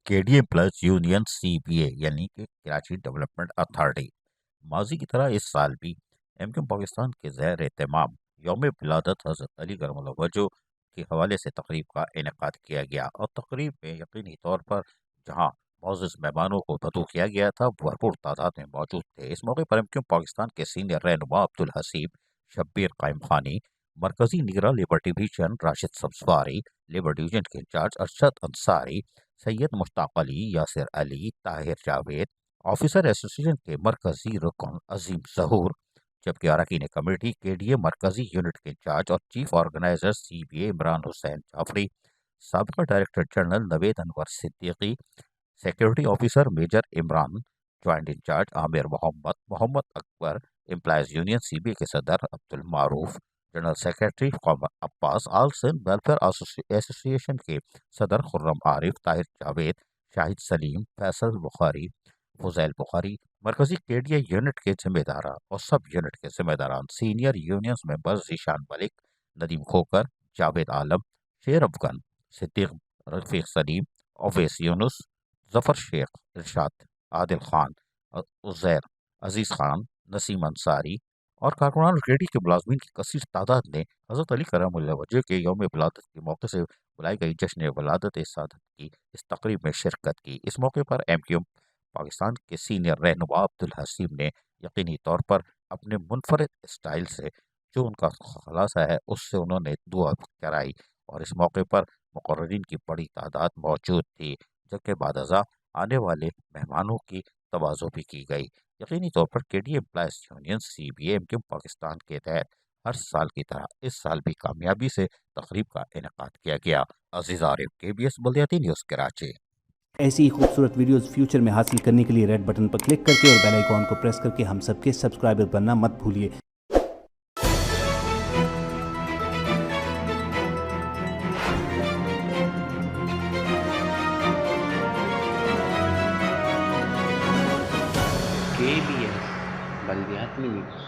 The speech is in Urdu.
کے D A plus union C B A یعنی کہ کراچی ڈیولپمنٹ اتھارٹی ماضی کی طرح اس سال بھی ایم کیو پاکستان کے زیر اہتمام یوم ولادت حضرت علی کرم اللہ وجہ کے حوالے سے تقریب کا انعقاد کیا گیا اور تقریب میں یقینی طور پر جہاں معزز مہمانوں کو مدعو کیا گیا تھا بھرپور تعداد میں موجود تھے۔ اس موقع پر ایم کیو پاکستان کے سینئر رہنما عبدالحسیب شبیر قائم خانی، مرکزی نگراں labour division Rashid Sabzwari, labour division کے انچارج ارشد انصاری، سید مشتاق علی، یاسر علی، طاہر جاوید، آفیسر ایسوسی ایشن کے مرکزی رکن عظیم ظہور، جبکہ اراکین کمیٹی کے ڈی اے مرکزی یونٹ کے انچارج اور chief organiser C B A Imran Hussain Jafri, سابقہ director general Naveed Anwar Siddiqui, security officer major Imran, joint incharge Aamir Muhammad Akbar, employees union C B A کے صدر Abdul Maroof, general secretary Qamar Abbas, all Sindh welfare association کے صدر خرم عارف، طاہر جاوید، شاہد سلیم، فیصل بخاری، فضیل بخاری، مرکزی کے ڈی اے یونٹ کے ذمہ داران اور سب یونٹ کے ذمہ داران، سینئر یونینز ممبر ذیشان ملک، ندیم کھوکر، جاوید عالم، شیر افغان، صدیق رفیق سلیم، اویس یونس، ظفر شیخ، ارشاد، عادل خان، عزیر عزیز خان، نسیم انصاری اور کارکنان ریڈی کے ملازمین کی کثیر تعداد نے حضرت علی کرم اللہ وجہ کے یوم ولادت کے موقع سے بلائی گئی جشن ولادت سعادت کی اس تقریب میں شرکت کی۔ اس موقع پر ایم کیو پاکستان کے سینئر رہنما عبدالحسیب نے یقینی طور پر اپنے منفرد اسٹائل سے جو ان کا خلاصہ ہے اس سے انہوں نے دعا کرائی اور اس موقع پر مقررین کی بڑی تعداد موجود تھی، جبکہ بعد ازاں آنے والے مہمانوں کی تواضع بھی کی گئی۔ یقینی طور پر K D A employees union C B A M Q Pakistan کے تحت ہر سال کی طرح اس سال بھی کامیابی سے تقریب کا انعقاد کیا گیا۔ عزیز عارف، کے بی ایس بلدیاتی نیوز کراچی۔ ایسی ہی خوبصورت ویڈیوز فیوچر میں حاصل کرنے کے لیے ریڈ بٹن پر کلک کر کے اور بیل آئیکن کو پریس کر کے ہم سب کے سبسکرائبر بننا مت بھولیے۔ KBS بلدیاتی نیوز۔